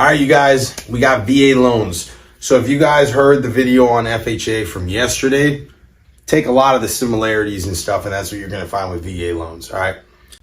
All right, you guys, we got VA loans. So if you guys heard the video on FHA from yesterday, take a lot of the similarities and stuff, and that's what you're going to find with VA loans. All right.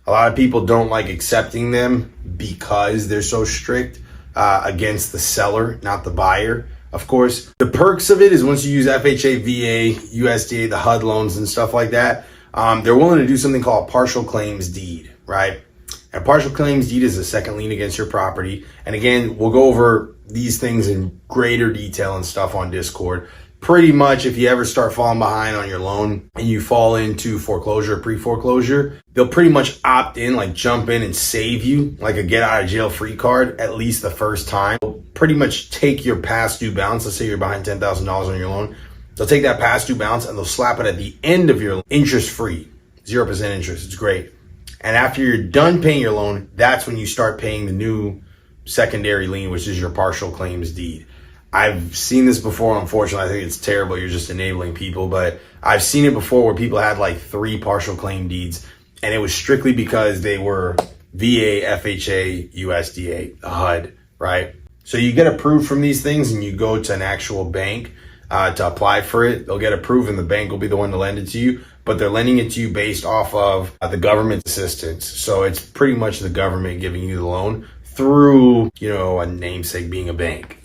A lot of people don't like accepting them because they're so strict against the seller, not the buyer. Of course, the perks of it is once you use FHA, VA, USDA, the HUD loans and stuff like that, they're willing to do something called partial claims deed, right? And partial claims deed is a second lien against your property. And again, we'll go over these things in greater detail and stuff on Discord. Pretty much if you ever start falling behind on your loan and you fall into foreclosure, pre-foreclosure, they'll pretty much opt in, like jump in and save you like a get out of jail free card, at least the first time. They'll pretty much take your past due balance. Let's say you're behind $10,000 on your loan. They'll take that past due balance and they'll slap it at the end of your interest free, 0% interest. It's great. And after you're done paying your loan, that's when you start paying the new secondary lien, which is your partial claims deed. I've seen this before. Unfortunately, I think it's terrible. You're just enabling people, but I've seen it before where people had like 3 partial claim deeds, and it was strictly because they were VA, FHA, USDA, the HUD, right? So you get approved from these things and you go to an actual bank to apply for it. They'll get approved and the bank will be the one to lend it to you, but they're lending it to you based off of the government assistance. So it's pretty much the government giving you the loan through, a namesake being a bank,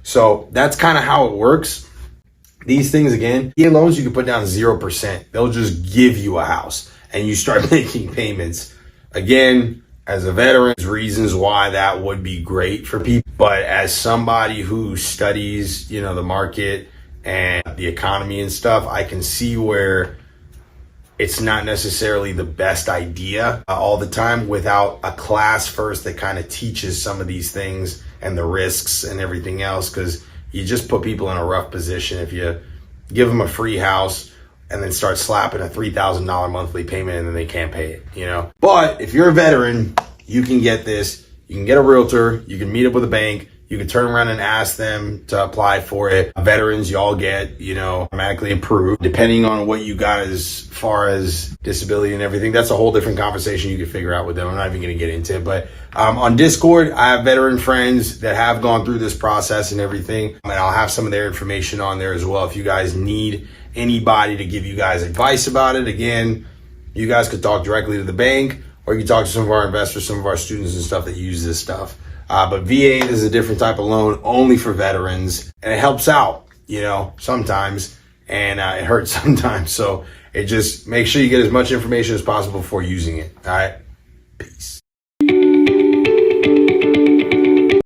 So that's kind of how it works. These things, again, VA loans, you can put down 0%. They'll just give you a house and you start making payments. Again, as a veteran, there's reasons why that would be great for people. But as somebody who studies, the market and the economy and stuff, I can see where it's not necessarily the best idea all the time without a class first that kind of teaches some of these things and the risks and everything else, because you just put people in a rough position if you give them a free house and then start slapping a $3,000 monthly payment and then they can't pay it, But if you're a veteran, you can get this. You can get a realtor. You can meet up with a bank. You can turn around and ask them to apply for it. Veterans, you all get, automatically approved. Depending on what you got as far as disability and everything, that's a whole different conversation you can figure out with them. I'm not even going to get into it. But on Discord, I have veteran friends that have gone through this process and everything. And I'll have some of their information on there as well. If you guys need anybody to give you guys advice about it, again, you guys could talk directly to the bank, or you can talk to some of our investors, some of our students and stuff that use this stuff. But VA is a different type of loan only for veterans, and it helps out, sometimes, and it hurts sometimes. So it just make sure you get as much information as possible before using it. All right.